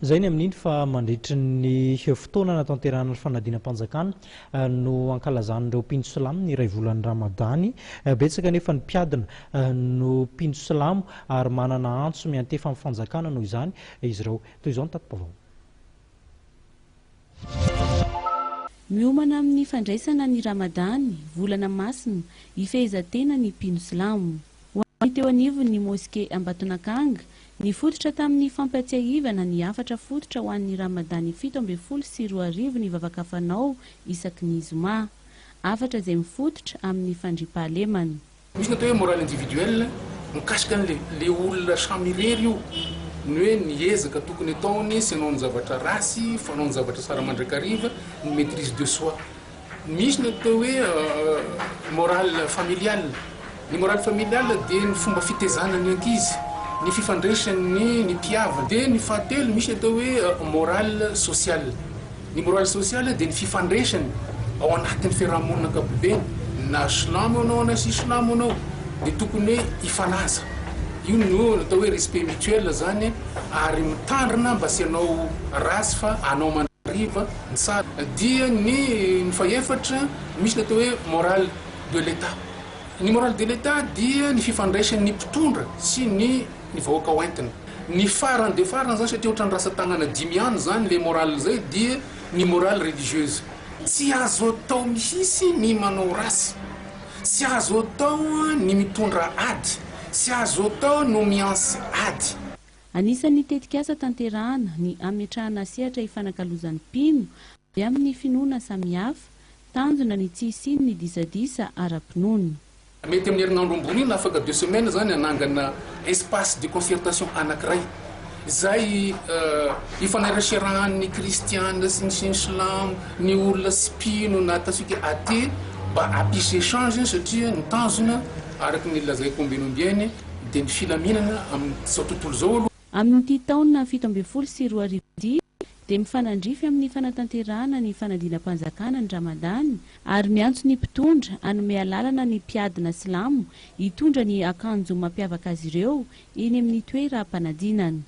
Zay ny amin'iny fa mandritry ny fotoana natanterahana ny fanadinam-panjakana no ankalazan'ireo mpino silamo ny iray volan'ny Ramadany. Betsaka nefa ny mpiadina no mpino silamo ary manana antso miantefa amin'ny fanjakana noho izany izy ireo. Toy izao ny tatim-pavao. Miomana amin'ny fandraisana ny Ramadany, volana masina, ifehezantena ny mpino silamo. Ho an'ny teo anivony ny moské Ambatonakanga, ny fototra tamin'ny fampatsiahivana ny afatra fototra ho an'ny Ramadany 17 sy 20 ny vavakafanao isaky ny zoma. Afatra izay mifototra amin'ny fandriampahalemana. Misy ny atao hoe moral individuel mikasika le olona samy irery io. Ny hoe niezaka tokony ataony sy hanao ny zavatra rasy, fanao ny zavatra tsara mandrakariva, ny maîtrise de soi. Misy ny atao hoe moral familial. Ny moral familial dia ny fomba fitezana ny ankizy, ny fifandraisan'ny ny mpiava. Dia ny fahatelo misy atao hoe moral social. Ny moral social dia ny fifandraisany ao anatin'ny fiarahamonina ankapobeny, na silamo anao na sy silamo anao, dia tokony hoe ifanaja. Io no atao hoe respect mutuel zany, ary mitandrina mba sy anao rasy fa anao mandriva ny tsara. Dia ny faefatra misy atao hoe moral de l'État. Ny moral de l'État dia ny fifandraisan'ny mpitondra sy ny vahoaka hoentina. Ny farany de farany zany satria ohatran'ny rasa-tagnana 10 any zany le moral zay, dia ny moral religieuse. Tsy azo atao mihitsy ny manao rasy, tsy azo atao ny mitondra ady, tsy azo atao no miansy ady. Anisan'ny tetika asa tanterahana ny ametrahana sehatra ifanakalozan'ny mpino amin'ny finoana samihafa, tanjona ny tsy isiany ny disadisa ara-pinoana. Mety amin'ny herinandro ambony iny afaka 2 semaines zany anangana espace de concertation anankiray. Zay ifanaraserahan'ny kristiana sy ny silamo, ny olona spino na ataontsika athée mba hampisy échange satria ny tanjona araky ny lazaiko ambenombeny dia ny filaminana amin'izao tontolo zao aloha. Amin'ity taona 17 sy 20 dia mifanandrify amin'ny fanatanterahana ny fanadinam-panjakana ny Ramadany ary miantso ny mpitondra hanome lalana ny mpiadina silamo hitondra ny akanjo mampiavaka azy ireo eny amin'ny toeram-panadinana.